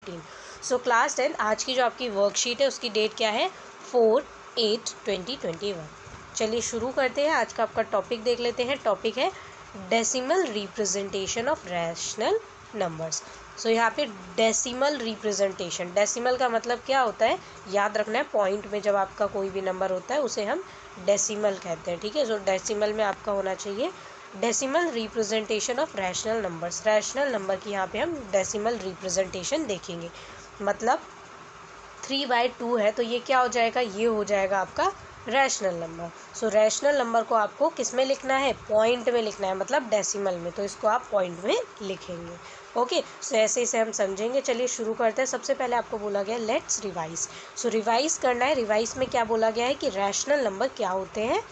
2015। So class 10 आज की जो आपकी वर्कशीट है उसकी डेट क्या है 4/8/2021। चलिए शुरू करते हैं। आज का आपका टॉपिक देख लेते हैं। टॉपिक है decimal representation of rational numbers. So यहाँ पे डेसिमल रिप्रेजेंटेशन, डेसिमल का मतलब क्या होता है याद रखना है। पॉइंट में जब आपका कोई भी नंबर होता है उसे हम डेसिमल कहते हैं, ठीक है। सो डेसिमल में आपका होना चाहिए decimal representation of rational numbers. Rational number की यहाँ पे हम डेसिमल रिप्रेजेंटेशन देखेंगे। मतलब 3/2 है तो ये क्या हो जाएगा, ये हो जाएगा आपका रैशनल नंबर। सो रैशनल नंबर को आपको किस में लिखना है, पॉइंट में लिखना है, मतलब डेसिमल में, तो इसको आप पॉइंट में लिखेंगे। ओके, सो ऐसे इसे हम समझेंगे। चलिए शुरू करते हैं। सबसे पहले आपको बोला गया लेट्स रिवाइज। सो रिवाइज करना है। रिवाइज में क्या बोला गया है कि रैशनल नंबर क्या होते हैं,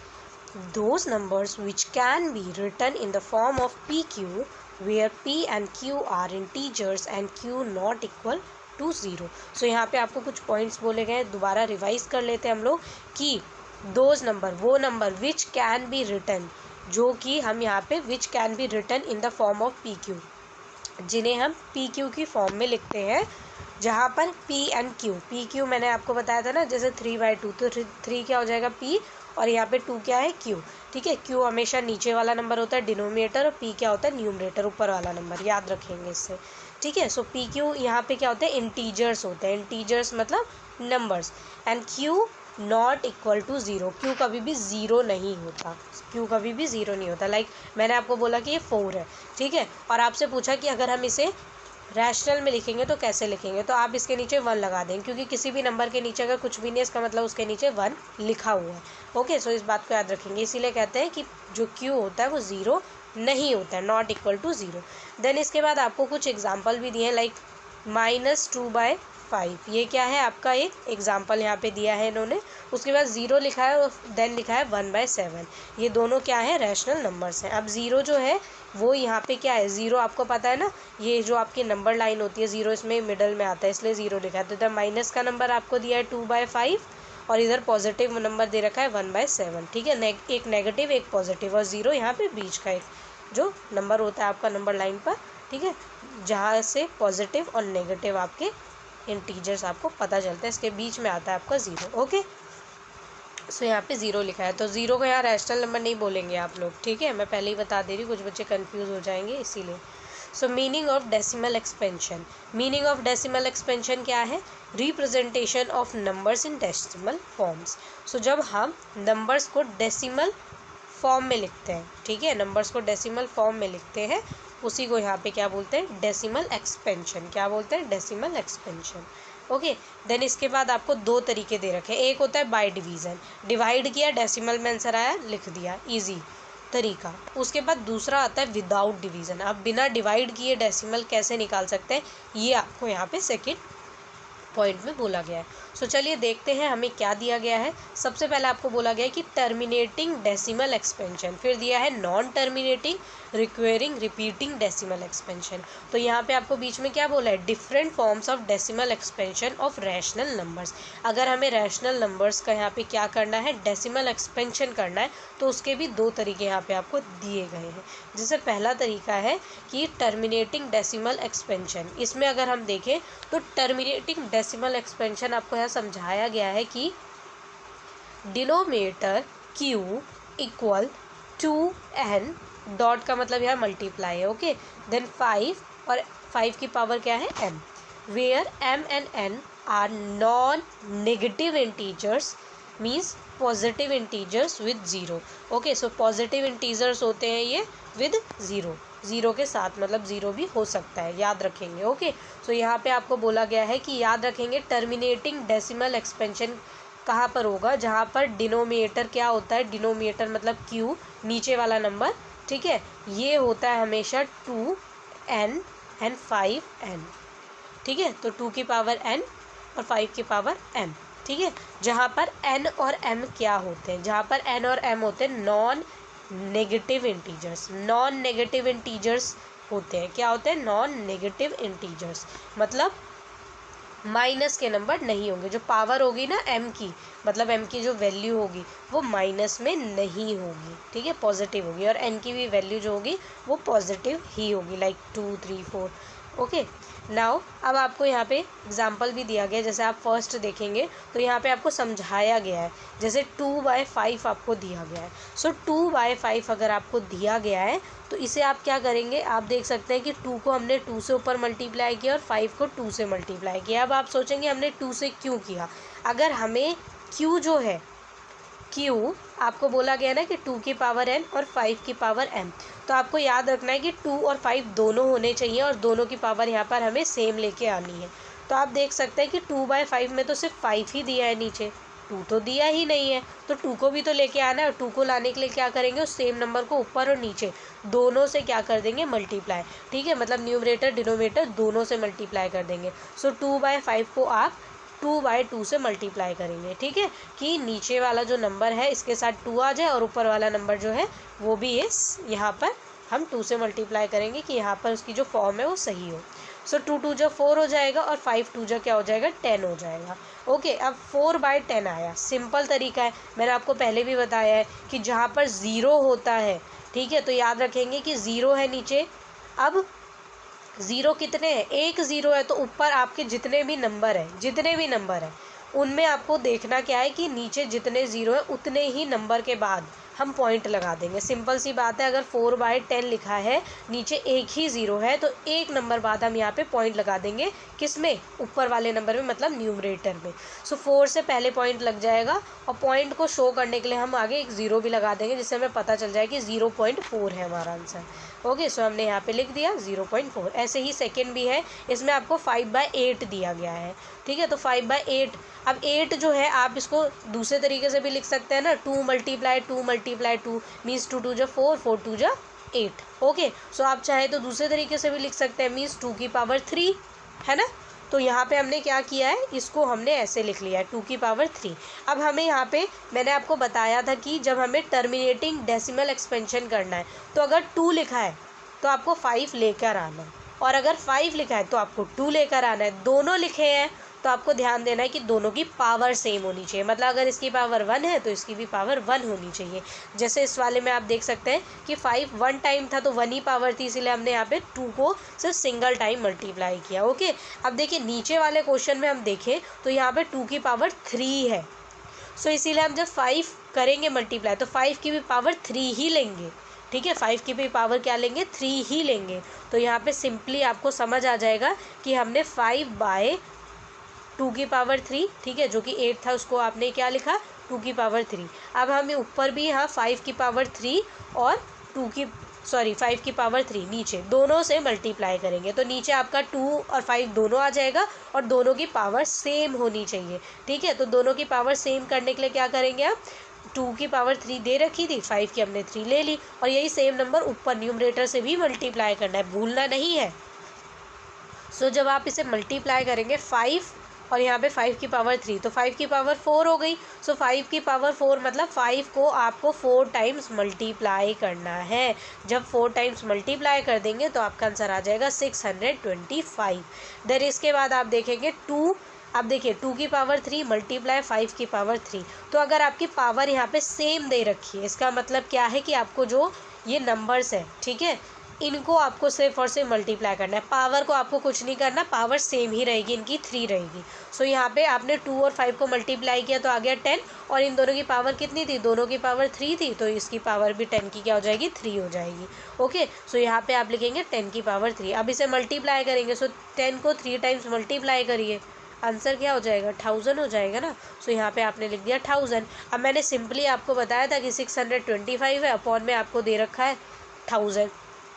those numbers which can be written in the form of PQ where P and Q are integers and Q not equal to 0। सो यहाँ पे आपको कुछ पॉइंट्स बोले गए हैं, दोबारा रिवाइज कर लेते हैं हम लोग कि दोज नंबर, वो number which can be written, जो कि हम यहाँ पे which can be written in the form of PQ, जिन्हें हम PQ की फॉर्म में लिखते हैं, जहाँ पर P एंड Q, PQ मैंने आपको बताया था ना, जैसे 3/2 तो 3 क्या हो जाएगा P और यहाँ पे 2 क्या है Q, ठीक है। Q हमेशा नीचे वाला नंबर होता है डिनोमिनेटर और P क्या होता है न्यूमरेटर, ऊपर वाला नंबर, याद रखेंगे इससे, ठीक है। सो PQ यहाँ पे क्या होते हैं, इंटीजर्स होते हैं, इंटीजर्स मतलब numbers, and Q not equal to 0, Q कभी भी 0 नहीं होता, Q कभी भी 0 नहीं होता। लाइक मैंने आपको बोला कि ये 4 है, ठीक है, और आपसे पूछा कि अगर हम इसे रैशनल में लिखेंगे तो कैसे लिखेंगे, तो आप इसके नीचे 1 लगा दें, क्योंकि किसी भी नंबर के नीचे अगर कुछ भी नहीं है इसका मतलब उसके नीचे 1 लिखा हुआ है। ओके, सो इस बात को याद रखेंगे। इसीलिए कहते हैं कि जो Q होता है वो 0 नहीं होता है, नॉट इक्वल टू 0। देन इसके बाद आपको कुछ एग्जाम्पल भी दिए हैं, लाइक -2/5, ये क्या है आपका एक एग्जाम्पल यहाँ पे दिया है इन्होंने। उसके बाद 0 लिखा है और देन लिखा है 1/7, ये दोनों क्या है रैशनल नंबर्स हैं। अब 0 जो है वो यहाँ पे क्या है, 0 आपको पता है ना, ये जो आपकी नंबर लाइन होती है 0 इसमें मिडल में आता है, इसलिए 0 लिखा है। तो इधर माइनस का नंबर आपको दिया है 2/5 और इधर पॉजिटिव नंबर दे रखा है 1/7, ठीक है। एक नेगेटिव एक पॉजिटिव और 0 यहाँ पे बीच का एक जो नंबर होता है आपका नंबर लाइन पर, ठीक है, जहाँ से पॉजिटिव और नेगेटिव आपके इंटीजर्स आपको पता चलता है, इसके बीच में आता है आपका 0। ओके, सो यहाँ पे 0 लिखा है, तो 0 को यहाँ रैशनल नंबर नहीं बोलेंगे आप लोग, ठीक है, मैं पहले ही बता दे रही हूँ, कुछ बच्चे कंफ्यूज हो जाएंगे इसीलिए। So meaning of decimal expansion, meaning of decimal expansion क्या है, representation of numbers in decimal forms. So जब हम नंबर्स को डेसिमल फॉर्म में लिखते हैं, ठीक है, नंबर्स को डेसिमल फॉर्म में लिखते हैं, उसी को यहाँ पे क्या बोलते हैं, डेसिमल एक्सपेंशन। क्या बोलते हैं, डेसिमल एक्सपेंशन। ओके, देन इसके बाद आपको 2 तरीके दे रखे हैं। एक होता है बाय डिवीज़न, डिवाइड किया डेसिमल में आंसर आया लिख दिया, इजी तरीका। उसके बाद दूसरा आता है विदाउट डिवीज़न, आप बिना डिवाइड किए डेसिमल कैसे निकाल सकते हैं, ये आपको यहाँ पे सेकेंड पॉइंट में बोला गया है। सो चलिए देखते हैं हमें क्या दिया गया है। सबसे पहले आपको बोला गया है कि टर्मिनेटिंग डेसिमल एक्सपेंशन, फिर दिया है non terminating recurring repeating decimal expansion. तो यहाँ पे आपको बीच में क्या बोला है, different forms of decimal expansion of rational numbers. अगर हमें रैशनल नंबर्स का यहाँ पे क्या करना है, डेसिमल एक्सपेंशन करना है, तो उसके भी 2 तरीके यहाँ पे आपको दिए गए हैं। जैसे पहला तरीका है कि टर्मिनेटिंग डेसिमल एक्सपेंशन, इसमें अगर हम देखें तो टर्मिनेटिंग डेसिमल एक्सपेंशन आपको यहाँ समझाया गया है कि denominator Q equal to n, dot का मतलब यहाँ मल्टीप्लाई है, ओके, देन 5 और 5 की पावर क्या है m, where m and n are non negative integers means positive integers with 0। Okay, so positive integers होते हैं ये विद 0 के साथ, मतलब 0 भी हो सकता है, याद रखेंगे। ओके, सो यहाँ पे आपको बोला गया है कि याद रखेंगे टर्मिनेटिंग डेसिमल एक्सपेंशन कहाँ पर होगा, जहाँ पर डिनोमिनेटर क्या होता है, डिनोमिनेटर मतलब Q नीचे वाला नंबर, ठीक है, ये होता है हमेशा 2n एंड 5n, ठीक है, तो 2 की पावर n और 5 की पावर m, ठीक है, जहाँ पर n और m क्या होते हैं, जहाँ पर n और m होते हैं non negative integers. Non negative integers होते हैं, क्या होते हैं, नॉन नेगेटिव इंटीजर्स, मतलब माइनस के नंबर नहीं होंगे, जो पावर होगी ना m की, मतलब m की जो वैल्यू होगी वो माइनस में नहीं होगी, ठीक है, पॉजिटिव होगी, और n की भी वैल्यू जो होगी वो पॉजिटिव ही होगी, लाइक 2 3 4। ओके, नाउ अब आपको यहाँ पे एग्जाम्पल भी दिया गया है, जैसे आप फर्स्ट देखेंगे तो यहाँ पे आपको समझाया गया है, जैसे 2/5 आपको दिया गया है। सो 2/5 अगर आपको दिया गया है तो इसे आप क्या करेंगे, आप देख सकते हैं कि 2 को हमने 2 से ऊपर मल्टीप्लाई किया और 5 को 2 से मल्टीप्लाई किया। अब आप सोचेंगे हमने 2 से क्यों किया। अगर हमें q जो है, q आपको बोला गया ना कि 2 की पावर n और 5 की पावर m, तो आपको याद रखना है कि 2 और 5 दोनों होने चाहिए और दोनों की पावर यहाँ पर हमें सेम लेके आनी है। तो आप देख सकते हैं कि 2/5 में तो सिर्फ 5 ही दिया है, नीचे 2 तो दिया ही नहीं है, तो 2 को भी तो लेके आना है। और 2 को लाने के लिए क्या करेंगे, उस सेम नंबर को ऊपर और नीचे दोनों से क्या कर देंगे, मल्टीप्लाई। ठीक है, मतलब न्यूमरेटर डिनोमिनेटर दोनों से मल्टीप्लाई कर देंगे। सो 2/5 को आप 2/2 से मल्टीप्लाई करेंगे। ठीक है, कि नीचे वाला जो नंबर है इसके साथ 2 आ जाए और ऊपर वाला नंबर जो है वो भी इस यहाँ पर हम 2 से मल्टीप्लाई करेंगे कि यहाँ पर उसकी जो फॉर्म है वो सही हो। सो 2 जो 4 हो जाएगा और 5 जो क्या हो जाएगा, 10 हो जाएगा। ओके, अब 4/10 आया, सिंपल तरीका है, मैंने आपको पहले भी बताया है कि जहाँ पर 0 होता है, ठीक है, तो याद रखेंगे कि 0 है नीचे। अब 0 कितने हैं, एक 0 है, तो ऊपर आपके जितने भी नंबर हैं उनमें आपको देखना क्या है कि नीचे जितने 0 है उतने ही नंबर के बाद हम पॉइंट लगा देंगे। सिंपल सी बात है, अगर 4/10 लिखा है, नीचे एक ही 0 है, तो एक नंबर बाद हम यहाँ पे पॉइंट लगा देंगे, किस में, ऊपर वाले नंबर में, मतलब न्यूमरेटर में। सो 4 से पहले पॉइंट लग जाएगा और पॉइंट को शो करने के लिए हम आगे एक 0 भी लगा देंगे, जिससे हमें पता चल जाए कि 0.4 है हमारा आंसर। ओके, सो हमने यहाँ पे लिख दिया 0.4। ऐसे ही सेकेंड भी है, इसमें आपको 5/8 दिया गया है। ठीक है, तो 5/8, अब 8 जो है आप इसको दूसरे तरीके से भी लिख सकते हैं ना, 2 × 2 मीन्स 2 × 4, 4 × 8। ओके, सो आप चाहे तो दूसरे तरीके से भी लिख सकते हैं, मीन्स 2 की पावर 3 है ना। तो यहाँ पे हमने क्या किया है, इसको हमने ऐसे लिख लिया है 2 की पावर 3। अब हमें यहाँ पे मैंने आपको बताया था कि जब हमें टर्मिनेटिंग डेसिमल एक्सपेंशन करना है तो अगर 2 लिखा है तो आपको 5 लेकर आना है, और अगर 5 लिखा है तो आपको 2 लेकर आना है। दोनों लिखे हैं तो आपको ध्यान देना है कि दोनों की पावर सेम होनी चाहिए, मतलब अगर इसकी पावर 1 है तो इसकी भी पावर 1 होनी चाहिए। जैसे इस वाले में आप देख सकते हैं कि 5 1 टाइम था तो 1 ही पावर थी, इसीलिए हमने यहाँ पे 2 को सिर्फ सिंगल टाइम मल्टीप्लाई किया। ओके, अब देखिए नीचे वाले क्वेश्चन में हम देखें तो यहाँ पे 2 की पावर 3 है, सो इसीलिए हम जब 5 करेंगे मल्टीप्लाई तो 5 की भी पावर 3 ही लेंगे। ठीक है, 5 की भी पावर क्या लेंगे, 3 ही लेंगे। तो यहाँ पे सिंपली आपको समझ आ जाएगा कि हमने 5/2 की पावर 3, ठीक है, जो कि 8 था, उसको आपने क्या लिखा, 2 की पावर 3। अब हमें ऊपर भी यहाँ 5 की पावर 3 और 5 की पावर 3 नीचे दोनों से मल्टीप्लाई करेंगे, तो नीचे आपका 2 और 5 दोनों आ जाएगा और दोनों की पावर सेम होनी चाहिए। ठीक है, तो दोनों की पावर सेम करने के लिए क्या करेंगे, आप 2 की पावर 3 दे रखी थी, 5 की हमने 3 ले ली, और यही सेम नंबर ऊपर न्यूमरेटर से भी मल्टीप्लाई करना है, भूलना नहीं है। सो जब आप इसे मल्टीप्लाई करेंगे 5 और यहाँ पे 5 की पावर 3, तो 5 की पावर 4 हो गई। सो 5 की पावर 4 मतलब 5 को आपको 4 टाइम्स मल्टीप्लाई करना है। जब 4 टाइम्स मल्टीप्लाई कर देंगे तो आपका आंसर आ जाएगा 625। देन इसके बाद आप देखेंगे 2, अब देखिए 2 की पावर 3 मल्टीप्लाई 5 की पावर 3, तो अगर आपकी पावर यहाँ पे सेम दे रखी है, इसका मतलब क्या है कि आपको जो ये नंबर्स है, ठीक है, इनको आपको सिर्फ और सिर्फ मल्टीप्लाई करना है, पावर को आपको कुछ नहीं करना, पावर सेम ही रहेगी, इनकी 3 रहेगी। सो यहाँ पे आपने 2 और 5 को मल्टीप्लाई किया तो आ गया 10, और इन दोनों की पावर कितनी थी, दोनों की पावर 3 थी, तो इसकी पावर भी 10 की क्या हो जाएगी, 3 हो जाएगी। ओके, सो यहाँ पे आप लिखेंगे 10 की पावर 3। अब इसे मल्टीप्लाई करेंगे, सो 10 को 3 टाइम्स मल्टीप्लाई करिए, आंसर क्या हो जाएगा, 1000 हो जाएगा ना। सो यहाँ पे आपने लिख दिया 1000। अब मैंने सिंपली आपको बताया था कि 625 है, अपॉन में आपको दे रखा है 1000,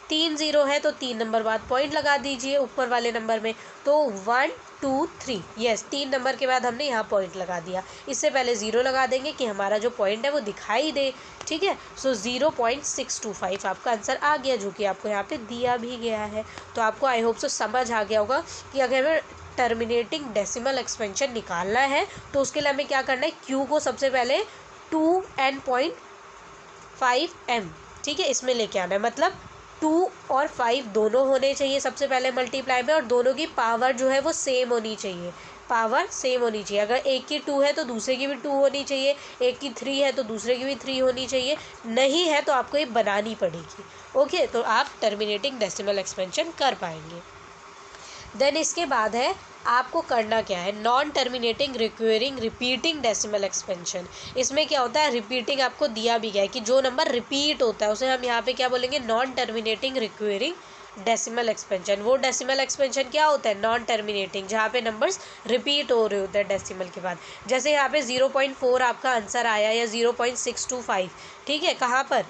3 0 है तो 3 नंबर बाद पॉइंट लगा दीजिए ऊपर वाले नंबर में, तो 1 2 3, यस 3 नंबर के बाद हमने यहाँ पॉइंट लगा दिया। इससे पहले 0 लगा देंगे कि हमारा जो पॉइंट है वो दिखाई दे। ठीक है, सो 0.625 आपका आंसर आ गया, जो कि आपको यहाँ पे दिया भी गया है। तो आपको आई होप सो समझ आ गया होगा कि अगर हमें टर्मिनेटिंग डेसिमल एक्सपेंशन निकालना है तो उसके लिए हमें क्या करना है, क्यू को सबसे पहले 2n.5m, ठीक है, इसमें लेके आना है, मतलब 2 और 5 दोनों होने चाहिए सबसे पहले मल्टीप्लाई में, और दोनों की पावर जो है वो सेम होनी चाहिए, पावर सेम होनी चाहिए। अगर एक की 2 है तो दूसरे की भी 2 होनी चाहिए, एक की 3 है तो दूसरे की भी 3 होनी चाहिए, नहीं है तो आपको ये बनानी पड़ेगी। ओके, तो आप टर्मिनेटिंग डेसिमल एक्सपेंशन कर पाएंगे। देन इसके बाद है आपको करना क्या है, non terminating recurring repeating decimal expansion. इसमें क्या होता है, रिपीटिंग आपको दिया भी गया है कि जो नंबर रिपीट होता है उसे हम यहाँ पे क्या बोलेंगे, नॉन टर्मिनेटिंग रिक्वेरिंग डेसिमल एक्सपेंशन। वो डेसिमल एक्सपेंशन क्या होता है, नॉन टर्मिनेटिंग, जहाँ पे नंबर्स रिपीट हो रहे होते हैं डेसिमल के बाद। जैसे यहाँ पे 0.4 आपका आंसर आया या 0.625, ठीक है, कहाँ पर,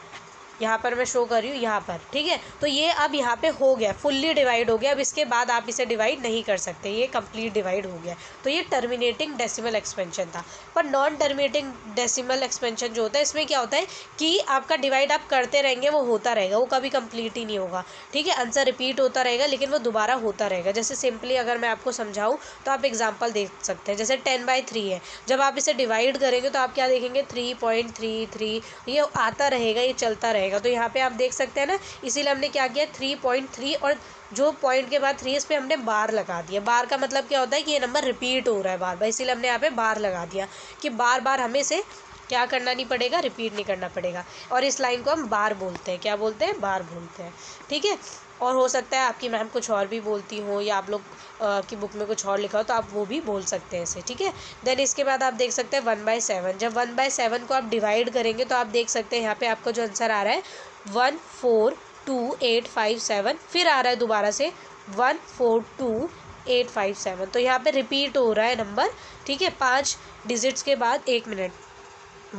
यहाँ पर मैं शो कर रही हूँ, यहाँ पर, ठीक है। तो ये अब यहाँ पे हो गया, फुल्ली डिवाइड हो गया। अब इसके बाद आप इसे डिवाइड नहीं कर सकते, ये कंप्लीट डिवाइड हो गया। तो ये टर्मिनेटिंग डेसिमल एक्सपेंशन था। पर नॉन टर्मिनेटिंग डेसिमल एक्सपेंशन जो होता है, इसमें क्या होता है कि आपका डिवाइड आप करते रहेंगे, वो होता रहेगा, वो कभी कंप्लीट ही नहीं होगा, ठीक है। आंसर रिपीट होता रहेगा लेकिन वो दोबारा होता रहेगा। जैसे सिंपली अगर मैं आपको समझाऊँ तो आप एग्जाम्पल देख सकते हैं। जैसे 10/3 है, जब आप इसे डिवाइड करेंगे तो आप क्या देखेंगे, 3.33, ये आता रहेगा, ये चलता रहेगा। तो यहाँ पे आप देख सकते हैं ना, इसीलिए हमने क्या किया, 3.3 और जो पॉइंट के बाद 3 इस पे हमने बार लगा दिया। बार का मतलब क्या होता है कि ये नंबर रिपीट हो रहा है बार बार, इसीलिए हमने यहाँ पे बार लगा दिया कि बार बार हमें से क्या करना नहीं पड़ेगा, रिपीट नहीं करना पड़ेगा। और इस लाइन को हम बार बोलते हैं, क्या बोलते हैं, बार बोलते हैं, ठीक है। और हो सकता है आपकी मैम कुछ और भी बोलती हो या आप लोग की बुक में कुछ और लिखा हो तो आप वो भी बोल सकते हैं इसे, ठीक है। देन इसके बाद आप देख सकते हैं 1/7। जब 1/7 को आप डिवाइड करेंगे तो आप देख सकते हैं यहाँ पे आपका जो आंसर आ रहा है 142,857, फिर आ रहा है दोबारा से 142,857। तो यहाँ पे रिपीट हो रहा है नंबर, ठीक है, 5 डिजिट्स के बाद। 1 मिनट,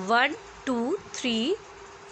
1 2 3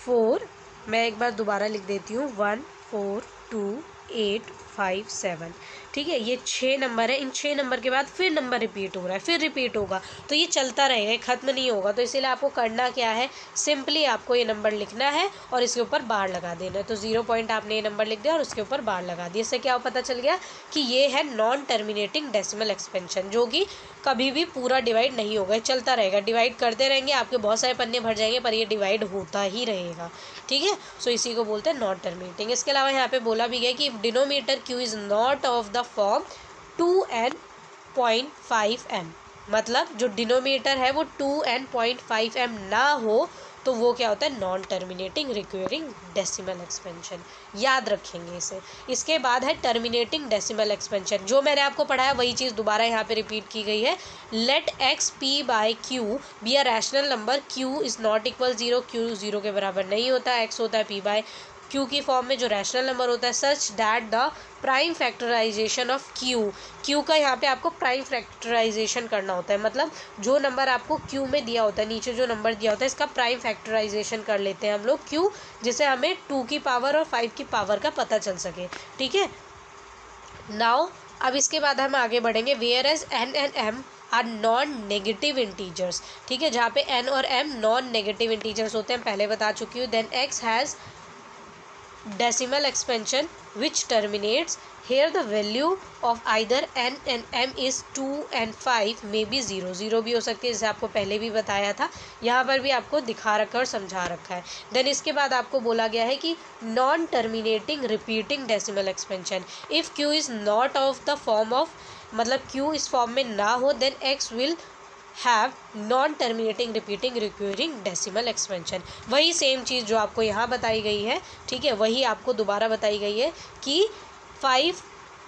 4, मैं एक बार दोबारा लिख देती हूँ, 142,857, ठीक है। ये 6 नंबर है, इन 6 नंबर के बाद फिर नंबर रिपीट हो रहा है, फिर रिपीट होगा, तो ये चलता रहेगा, ख़त्म नहीं होगा। तो इसीलिए आपको करना क्या है, सिंपली आपको ये नंबर लिखना है और इसके ऊपर बार लगा देना है। तो 0 पॉइंट आपने ये नंबर लिख दिया और उसके ऊपर बार लगा दिया। इससे क्या पता चल गया कि ये है नॉन टर्मिनेटिंग डेसिमल एक्सपेंशन, जो कि कभी भी पूरा डिवाइड नहीं होगा, चलता रहेगा। डिवाइड करते रहेंगे, आपके बहुत सारे पन्ने भर जाएंगे, पर ये डिवाइड होता ही रहेगा, ठीक है। सो इसी को बोलते हैं नॉन टर्मिनेटिंग। इसके अलावा यहाँ पे बोला भी गया कि denominator Q is not of the form 2n.5m, मतलब जो डिनोमीटर है वो 2n.5m ना हो तो वो क्या होता है, नॉन टर्मिनेटिंग रिक्वेरिंग डेसिमल एक्सपेंशन। याद रखेंगे इसे। इसके बाद है टर्मिनेटिंग डेसिमल एक्सपेंशन। जो मैंने आपको पढ़ाया वही चीज़ दोबारा यहाँ पे रिपीट की गई है। Let x p/q be a rational number, q is not equal 0, q 0 के बराबर नहीं होता, x होता है p/q की फॉर्म में जो रैशनल नंबर होता है, such that the prime factorization of Q का यहाँ पे आपको प्राइम फैक्टराइजेशन करना होता है। मतलब जो नंबर आपको क्यू में दिया होता है, नीचे जो नंबर दिया होता है, इसका प्राइम फैक्टराइजेशन कर लेते हैं हम लोग क्यू, जिससे हमें 2 की पावर और 5 की पावर का पता चल सके, ठीक है। नाउ अब इसके बाद हम आगे बढ़ेंगे। Whereas n and m are non negative integers, ठीक है, जहाँ पे n और m नॉन नेगेटिव इंटीजर्स होते हैं, पहले बता चुकी हूँ। Then x has decimal expansion which terminates here, the value of either n and m is 2 and 5 may be 0, 0 भी हो सकती है, जैसे आपको पहले भी बताया था, यहाँ पर भी आपको दिखा रखा और समझा रखा है। देन इसके बाद आपको बोला गया है कि non terminating repeating decimal expansion, if q is not of the form of, मतलब q इस फॉर्म में ना हो, then x will have non terminating repeating recurring decimal expansion. वही सेम चीज़ जो आपको यहाँ बताई गई है, ठीक है, वही आपको दोबारा बताई गई है कि 5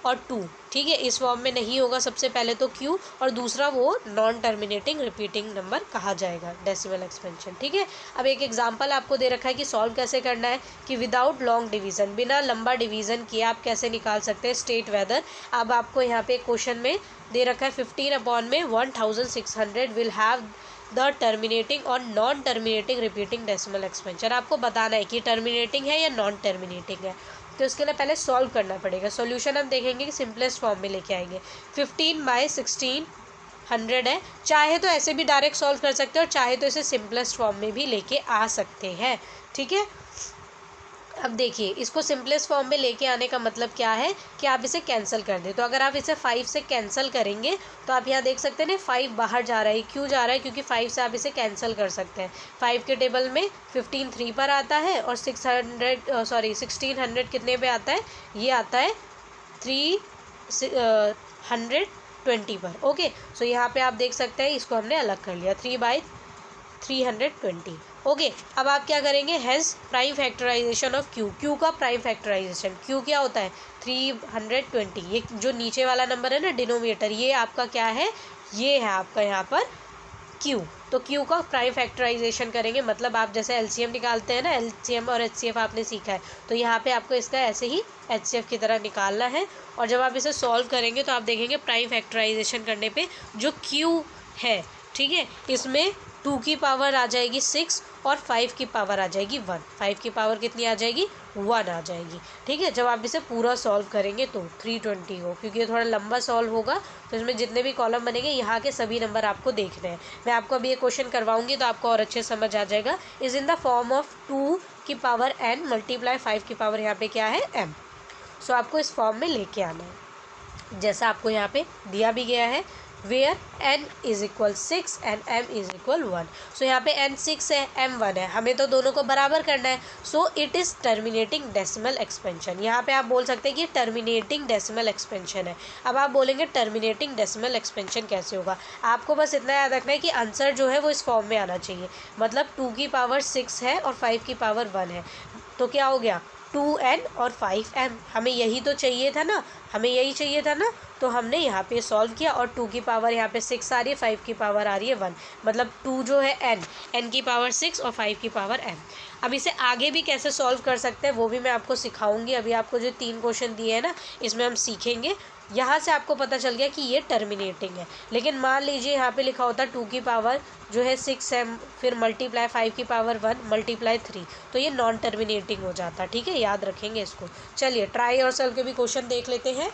और 2, ठीक है, इस फॉर्म में नहीं होगा सबसे पहले तो q, और दूसरा वो नॉन टर्मिनेटिंग रिपीटिंग नंबर कहा जाएगा डेसिमल एक्सपेंशन, ठीक है। अब एक एग्जांपल आपको दे रखा है कि सॉल्व कैसे करना है, कि विदाउट लॉन्ग डिवीज़न, बिना लंबा डिवीज़न किए आप कैसे निकाल सकते हैं स्टेट वेदर। अब आपको यहाँ पे क्वेश्चन में दे रखा है 15/1600 विल हैव द टर्मिनेटिंग और non terminating repeating decimal expansion. आपको बताना है कि टर्मिनेटिंग है या नॉन टर्मिनेटिंग है, तो इसके लिए पहले सॉल्व करना पड़ेगा। सॉल्यूशन हम देखेंगे कि सिंपलेस्ट फॉर्म में लेके आएंगे। 15/1600 है, चाहे तो ऐसे भी डायरेक्ट सॉल्व कर सकते हैं और चाहे तो इसे सिंपलेस्ट फॉर्म में भी लेके आ सकते हैं, ठीक है। अब देखिए, इसको सिंपलेस्ट फॉर्म में लेके आने का मतलब क्या है कि आप इसे कैंसिल कर दें। तो अगर आप इसे 5 से कैंसिल करेंगे तो आप यहाँ देख सकते हैं ना, 5 बाहर जा रहा है, क्यों जा रहा है, क्योंकि 5 से आप इसे कैंसिल कर सकते हैं। 5 के टेबल में 15 3 पर आता है और 1600 कितने पे आता है, ये आता है 320 पर। ओके, सो यहाँ पे आप देख सकते हैं, इसको हमने अलग कर लिया 3/320। ओके, अब आप क्या करेंगे, has prime factorization of Q, Q का प्राइम फैक्टराइजेशन, क्यू क्या होता है 320, ये जो नीचे वाला नंबर है ना डिनोमिनेटर, ये आपका क्या है, ये है आपका यहाँ पर क्यू। तो क्यू का प्राइम फैक्टराइजेशन करेंगे, मतलब आप जैसे एलसीएम निकालते हैं ना, एलसीएम और एचसीएफ आपने सीखा है, तो यहाँ पे आपको इसका ऐसे ही एचसीएफ की तरह निकालना है। और जब आप इसे सॉल्व करेंगे तो आप देखेंगे प्राइम फैक्टराइजेशन करने पे जो क्यू है, ठीक है, इसमें 2 की पावर आ जाएगी 6 और 5 की पावर आ जाएगी 1, 5 की पावर कितनी आ जाएगी 1 आ जाएगी, ठीक है। जब आप इसे पूरा सॉल्व करेंगे तो 320 हो, क्योंकि ये थोड़ा लंबा सॉल्व होगा तो इसमें जितने भी कॉलम बनेंगे यहाँ के सभी नंबर आपको देखने हैं। मैं आपको अभी ये क्वेश्चन करवाऊंगी तो आपको और अच्छे समझ आ जाएगा। Is in the form of 2 की पावर n मल्टीप्लाई 5 की पावर यहाँ पे क्या है m। सो आपको इस फॉर्म में लेके आना है जैसा आपको यहाँ पे दिया भी गया है, where n is equal 6 and m is equal 1। So यहाँ पे n 6 है, m 1 है, हमें तो दोनों को बराबर करना है। So it is terminating decimal expansion. यहाँ पे आप बोल सकते हैं कि टर्मिनेटिंग डेसिमल एक्सपेंशन है। अब आप बोलेंगे टर्मिनेटिंग डेसिमल एक्सपेंशन कैसे होगा, आपको बस इतना याद रखना है कि आंसर जो है वो इस फॉर्म में आना चाहिए, मतलब 2 की पावर 6 है और 5 की पावर 1 है, तो क्या हो गया 2n और 5m। हमें यही तो चाहिए था ना, हमें यही चाहिए था ना, तो हमने यहाँ पे सॉल्व किया और 2 की पावर यहाँ पे 6 आ रही है, 5 की पावर आ रही है 1, मतलब 2 जो है n की पावर 6 और 5 की पावर m। अब इसे आगे भी कैसे सॉल्व कर सकते हैं वो भी मैं आपको सिखाऊंगी। अभी आपको जो 3 क्वेश्चन दिए हैं ना इसमें हम सीखेंगे। यहाँ से आपको पता चल गया कि ये टर्मिनेटिंग है, लेकिन मान लीजिए यहाँ पे लिखा होता 2 की पावर जो है 6m फिर मल्टीप्लाई 5 की पावर 1 मल्टीप्लाई 3, तो ये नॉन टर्मिनेटिंग हो जाता, ठीक है, याद रखेंगे इसको। चलिए ट्राई और सॉल्व के भी क्वेश्चन देख लेते हैं।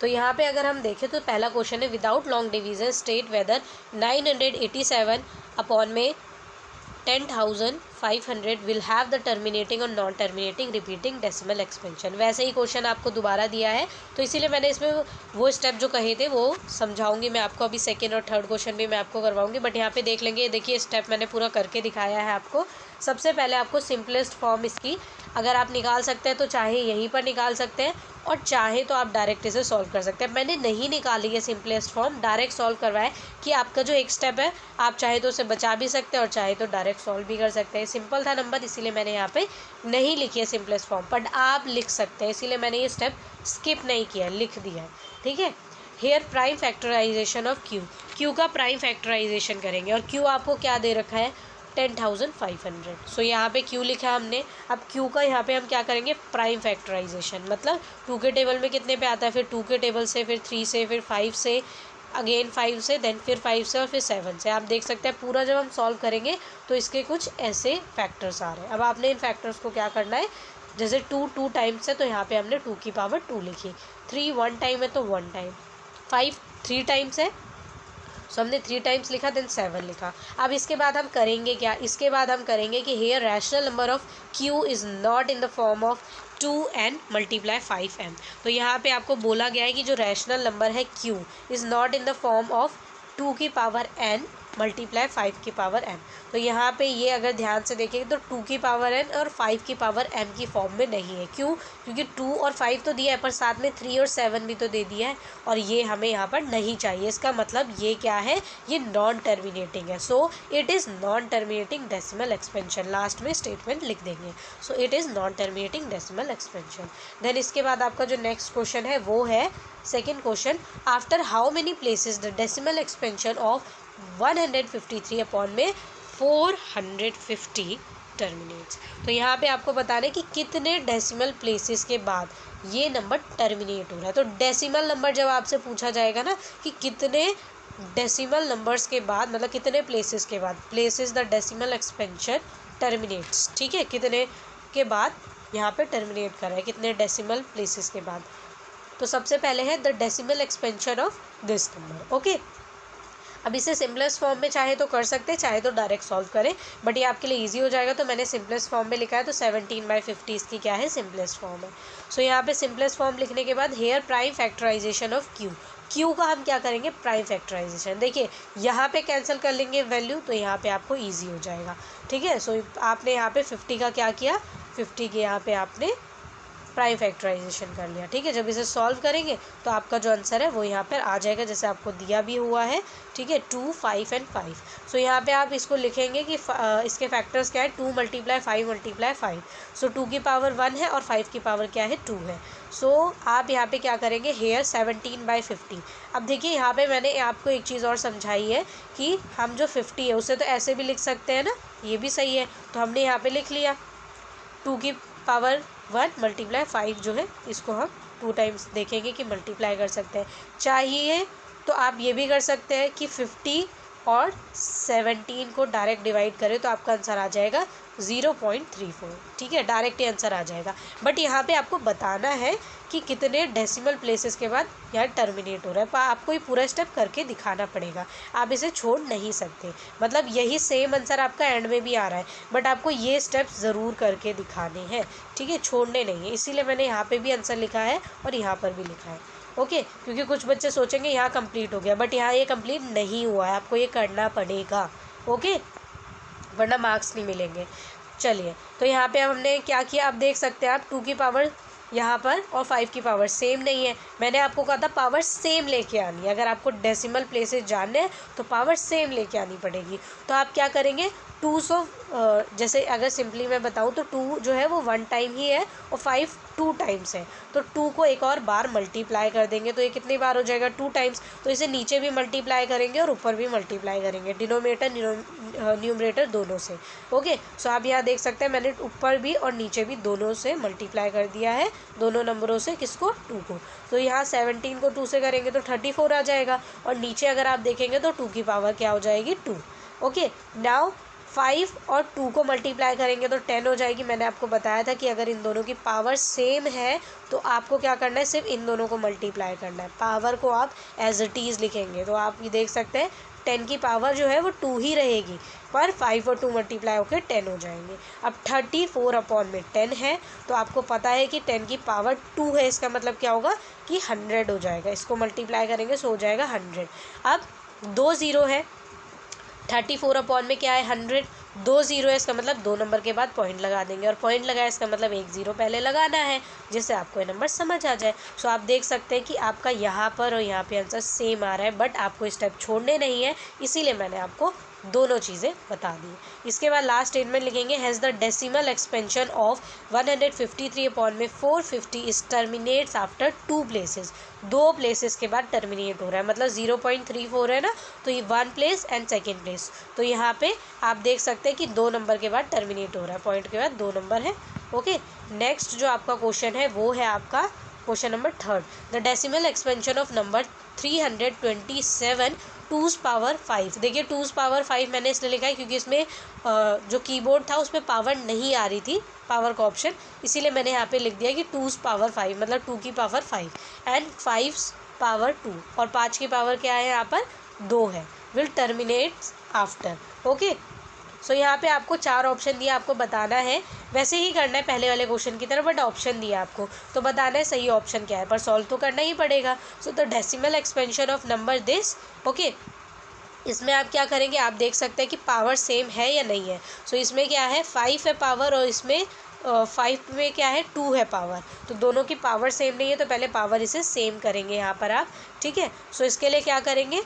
तो यहाँ पे अगर हम देखें तो पहला क्वेश्चन है, without long division state whether 987 upon में 10,500 विल हैव द टर्मिनेटिंग और non terminating repeating decimal expansion. वैसे ही क्वेश्चन आपको दोबारा दिया है तो इसीलिए मैंने इसमें वो स्टेप जो कहे थे वो समझाऊंगी मैं आपको। अभी सेकेंड और थर्ड क्वेश्चन भी मैं आपको करवाऊंगी, बट यहाँ पे देख लेंगे, देखिए स्टेप मैंने पूरा करके दिखाया है आपको। सबसे पहले आपको सिंपलेस्ट फॉर्म इसकी अगर आप निकाल सकते हैं तो चाहे यहीं पर निकाल सकते हैं और चाहे तो आप डायरेक्ट इसे सॉल्व कर सकते हैं। मैंने नहीं निकाली है सिंपलेस्ट फॉर्म, डायरेक्ट सॉल्व करवाया कि आपका जो एक स्टेप है आप चाहे तो उसे बचा भी सकते हैं और चाहे तो डायरेक्ट सॉल्व भी कर सकते हैं। सिंपल था नंबर इसीलिए मैंने यहाँ पे नहीं लिखी है सिंपलेस्ट फॉर्म, बट आप लिख सकते हैं, इसीलिए मैंने ये स्टेप स्किप नहीं किया, लिख दिया है, ठीक है। Here prime factorization of Q, Q का प्राइम फैक्टराइजेशन करेंगे और क्यू आपको क्या दे रखा है 10,500। सो यहाँ पे क्यू लिखा हमने। अब क्यू का यहाँ पे हम क्या करेंगे प्राइम फैक्टराइजेशन, मतलब 2 के टेबल में कितने पे आता है, फिर 2 के टेबल से, फिर 3 से, फिर 5 से, अगेन 5 से, देन फिर 5 से और फिर 7 से। आप देख सकते हैं पूरा जब हम सॉल्व करेंगे तो इसके कुछ ऐसे फैक्टर्स आ रहे हैं। अब आपने इन फैक्टर्स को क्या करना है, जैसे 2 टाइम्स है तो यहाँ पे हमने 2 की पावर 2 लिखी, 3 1 टाइम है तो 1 टाइम, 5 3 टाइम्स है सो हमने 3 टाइम्स लिखा, देन 7 लिखा। अब इसके बाद हम करेंगे क्या, इसके बाद हम करेंगे कि here rational number of Q is not in the form of 2n multiply 5m। तो यहाँ पे आपको बोला गया है कि जो रैशनल नंबर है Q is not in the form of 2 की पावर n मल्टीप्लाई 5 की पावर m। तो यहाँ पे ये अगर ध्यान से देखेंगे तो 2 की पावर n और 5 की पावर m की फॉर्म में नहीं है। क्यों, क्योंकि 2 और 5 तो दिया है पर साथ में 3 और 7 भी तो दे दिया है और ये हमें यहाँ पर नहीं चाहिए। इसका मतलब ये क्या है, ये नॉन टर्मिनेटिंग है। So it is non terminating decimal expansion, last में स्टेटमेंट लिख देंगे। So it is non terminating decimal expansion. Then इसके बाद आपका जो नेक्स्ट क्वेश्चन है वो है second question, after how many places the decimal expansion of 153 upon में 450 टर्मिनेट्स। तो यहाँ पे आपको बताना है कि कितने डेसिमल प्लेसेस के बाद ये नंबर टर्मिनेट हो रहा है। तो डेसिमल नंबर जब आपसे पूछा जाएगा ना कि कितने डेसिमल नंबर्स के बाद, मतलब कितने प्लेसेस के बाद, places the decimal expansion terminates, ठीक है, कितने के बाद यहाँ पे टर्मिनेट कर रहा है, कितने डेसिमल प्लेसेस के बाद। तो सबसे पहले है the decimal expansion of this number. Okay, अब इसे सिंपलेस्ट फॉर्म में चाहे तो कर सकते हैं, चाहे तो डायरेक्ट सॉल्व करें, बट ये आपके लिए इजी हो जाएगा तो मैंने सिंपलेस्ट फॉर्म में लिखा है। तो 17/50 इसकी क्या है, सिंपलेस्ट फॉर्म है। सो यहाँ पे सिंपलेस्ट फॉर्म लिखने के बाद here prime factorization of Q, Q का हम क्या करेंगे प्राइम फैक्टराइजेशन। देखिए यहाँ पे कैंसिल कर लेंगे वैल्यू तो यहाँ पे आपको ईजी हो जाएगा, ठीक है। सो आपने यहाँ पे 50 का क्या किया, 50 के यहाँ पे आपने प्राइम फैक्टराइजेशन कर लिया, ठीक है। जब इसे सॉल्व करेंगे तो आपका जो आंसर है वो यहाँ पर आ जाएगा, जैसे आपको दिया भी हुआ है, ठीक है, 2, 5 एंड 5। सो यहाँ पे आप इसको लिखेंगे कि इसके फैक्टर्स क्या है, 2 × 5 × 5। सो 2 की पावर 1 है और 5 की पावर क्या है, 2 है। सो आप यहाँ पे क्या करेंगे, हेयर 17/50। अब देखिए यहाँ पे मैंने आपको एक चीज़ और समझाई है कि हम जो 50 है उसे तो ऐसे भी लिख सकते हैं ना, ये भी सही है, तो हमने यहाँ पे लिख लिया 2 की पावर 1 × 5 जो है, इसको हम 2 टाइम्स देखेंगे कि मल्टीप्लाई कर सकते हैं। चाहिए तो आप ये भी कर सकते हैं कि 50 और 17 को डायरेक्ट डिवाइड करें तो आपका आंसर आ जाएगा 0.34, ठीक है, डायरेक्ट ही आंसर आ जाएगा। बट यहाँ पे आपको बताना है कि कितने डेसिमल प्लेसेस के बाद यहाँ टर्मिनेट हो रहा है, आपको ये पूरा स्टेप करके दिखाना पड़ेगा, आप इसे छोड़ नहीं सकते। मतलब यही सेम आंसर आपका एंड में भी आ रहा है, बट आपको ये स्टेप ज़रूर करके दिखाने हैं, ठीक है, छोड़ने नहीं है। इसीलिए मैंने यहाँ पे भी आंसर लिखा है और यहाँ पर भी लिखा है, ओके। क्योंकि कुछ बच्चे सोचेंगे यहाँ कंप्लीट हो गया, बट यहाँ ये कंप्लीट नहीं हुआ है, आपको ये करना पड़ेगा, ओके, वरना मार्क्स नहीं मिलेंगे। चलिए, तो यहाँ पे हमने क्या किया, आप देख सकते हैं आप 2 की पावर यहाँ पर और 5 की पावर सेम नहीं है। मैंने आपको कहा था पावर सेम लेके आनी है, अगर आपको डेसिमल प्लेसेस जानने हैं तो पावर सेम लेके आनी पड़ेगी। तो आप क्या करेंगे, 2 जैसे अगर सिंपली मैं बताऊँ तो 2 जो है वो 1 टाइम ही है और 5 2 टाइम्स है, तो 2 को एक और बार मल्टीप्लाई कर देंगे तो ये कितनी बार हो जाएगा, 2 टाइम्स। तो इसे नीचे भी मल्टीप्लाई करेंगे और ऊपर भी मल्टीप्लाई करेंगे, डिनोमिनेटर न्यूमरेटर दोनों से, ओके। सो आप यहाँ देख सकते हैं मैंने ऊपर भी और नीचे भी दोनों से मल्टीप्लाई कर दिया है, दोनों नंबरों से, किसको, 2 को। तो यहाँ 17 को 2 से करेंगे तो 34 आ जाएगा, और नीचे अगर आप देखेंगे तो 2 की पावर क्या हो जाएगी, 2, ओके। नाउ 5 और 2 को मल्टीप्लाई करेंगे तो 10 हो जाएगी। मैंने आपको बताया था कि अगर इन दोनों की पावर सेम है तो आपको क्या करना है, सिर्फ इन दोनों को मल्टीप्लाई करना है, पावर को आप एज इट इज़ लिखेंगे। तो आप ये देख सकते हैं 10 की पावर जो है वो 2 ही रहेगी, पर 5 और 2 मल्टीप्लाई होकर 10 हो जाएंगे। अब 34/10 है, तो आपको पता है कि 10 की पावर 2 है, इसका मतलब क्या होगा कि 100 हो जाएगा, इसको मल्टीप्लाई करेंगे सो हो जाएगा 100। अब 2 ज़ीरो है, 34 में क्या है, 100, 2 ज़ीरो है, इसका मतलब 2 नंबर के बाद पॉइंट लगा देंगे, और पॉइंट लगाया इसका मतलब 1 ज़ीरो पहले लगाना है, जिससे आपको ये नंबर समझ आ जाए। सो आप देख सकते हैं कि आपका यहाँ पर और यहाँ पे आंसर सेम आ रहा है, बट आपको स्टेप छोड़ने नहीं है, इसीलिए मैंने आपको दोनों चीज़ें बता दी। इसके बाद लास्ट स्टेटमेंट लिखेंगे, has the decimal expansion of 153/450 is terminates after 2 places. 2 places के बाद टर्मिनेट हो रहा है, मतलब 0.34 है ना, तो ये 1 प्लेस एंड सेकेंड प्लेस। तो यहाँ पे आप देख सकते हैं कि 2 नंबर के बाद टर्मिनेट हो रहा है, पॉइंट के बाद 2 नंबर है, ओके। नेक्स्ट जो आपका क्वेश्चन है वो है आपका question number 3, the decimal expansion of number 327 2's power 5। देखिए 2's पावर 5 मैंने इसलिए लिखा है क्योंकि इसमें जो कीबोर्ड था उसमें पावर नहीं आ रही थी, पावर का ऑप्शन, इसीलिए मैंने यहाँ पे लिख दिया कि 2's पावर 5 मतलब 2 की पावर 5 एंड 5's पावर 2, और 5 की पावर क्या है यहाँ पर 2 है, विल टर्मिनेट्स आफ्टर, ओके। सो यहाँ पे आपको 4 ऑप्शन दिया, आपको बताना है, वैसे ही करना है पहले वाले क्वेश्चन की तरह, बट ऑप्शन दिया आपको तो बताना है सही ऑप्शन क्या है, पर सॉल्व तो करना ही पड़ेगा। So the decimal expansion of number this, okay. इसमें आप क्या करेंगे, आप देख सकते हैं कि पावर सेम है या नहीं है। सो इसमें क्या है 5 है पावर, और इसमें 5 में क्या है 2 है पावर, तो दोनों की पावर सेम नहीं है, तो पहले पावर इसे सेम करेंगे यहाँ पर आप, ठीक है। सो इसके लिए क्या करेंगे,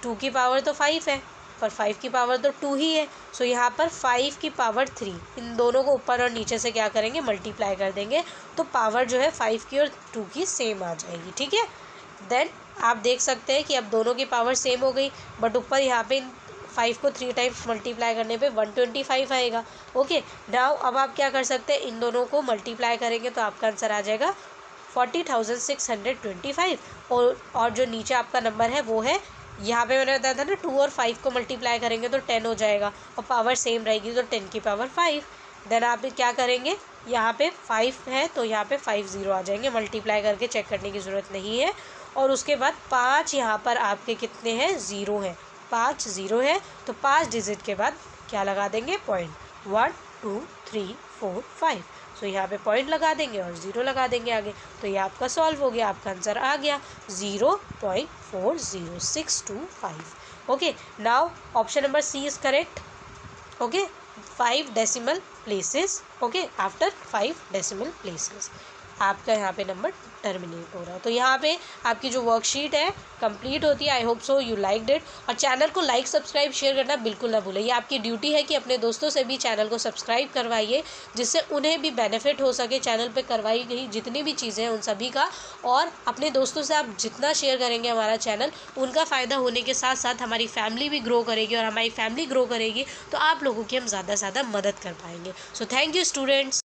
2 की पावर तो 5 है पर 5 की पावर तो 2 ही है, सो यहाँ पर 5 की पावर 3, इन दोनों को ऊपर और नीचे से क्या करेंगे मल्टीप्लाई कर देंगे, तो पावर जो है 5 की और 2 की सेम आ जाएगी, ठीक है। देन आप देख सकते हैं कि अब दोनों की पावर सेम हो गई, बट ऊपर यहाँ पे 5 को 3 टाइम्स मल्टीप्लाई करने पे 125 आएगा, ओके। नाउ अब आप क्या कर सकते हैं, इन दोनों को मल्टीप्लाई करेंगे तो आपका आंसर आ जाएगा 40,625, और जो नीचे आपका नंबर है वो है, यहाँ पे मैंने बताया था ना 2 और 5 को मल्टीप्लाई करेंगे तो 10 हो जाएगा, और पावर सेम रहेगी तो 10 की पावर 5। देन आप क्या करेंगे, यहाँ पे 5 है तो यहाँ पे 5 ज़ीरो आ जाएंगे, मल्टीप्लाई करके चेक करने की ज़रूरत नहीं है। और उसके बाद 5 यहाँ पर आपके कितने हैं, ज़ीरो हैं, 5 ज़ीरो है, तो 5 डिजिट के बाद क्या लगा देंगे, पॉइंट, 1 2 3 4 5। सो यहाँ पे पॉइंट लगा देंगे और ज़ीरो लगा देंगे आगे, तो ये आपका सॉल्व हो गया, आपका आंसर आ गया 0.40625, okay. Now option number C is correct, okay. 5 decimal places, okay, after 5 decimal places, आपका यहाँ पे नंबर टर्मिनेट हो रहा है। तो यहाँ पे आपकी जो वर्कशीट है कंप्लीट होती है। I hope so you liked it. और चैनल को लाइक सब्सक्राइब शेयर करना बिल्कुल ना भूलें। ये आपकी ड्यूटी है कि अपने दोस्तों से भी चैनल को सब्सक्राइब करवाइए, जिससे उन्हें भी बेनिफिट हो सके चैनल पे करवाई गई जितनी भी चीज़ें हैं उन सभी का। और अपने दोस्तों से आप जितना शेयर करेंगे हमारा चैनल, उनका फ़ायदा होने के साथ साथ हमारी फैमिली भी ग्रो करेगी, और हमारी फैमिली ग्रो करेगी तो आप लोगों की हम ज़्यादा से ज़्यादा मदद कर पाएंगे। So thank you students.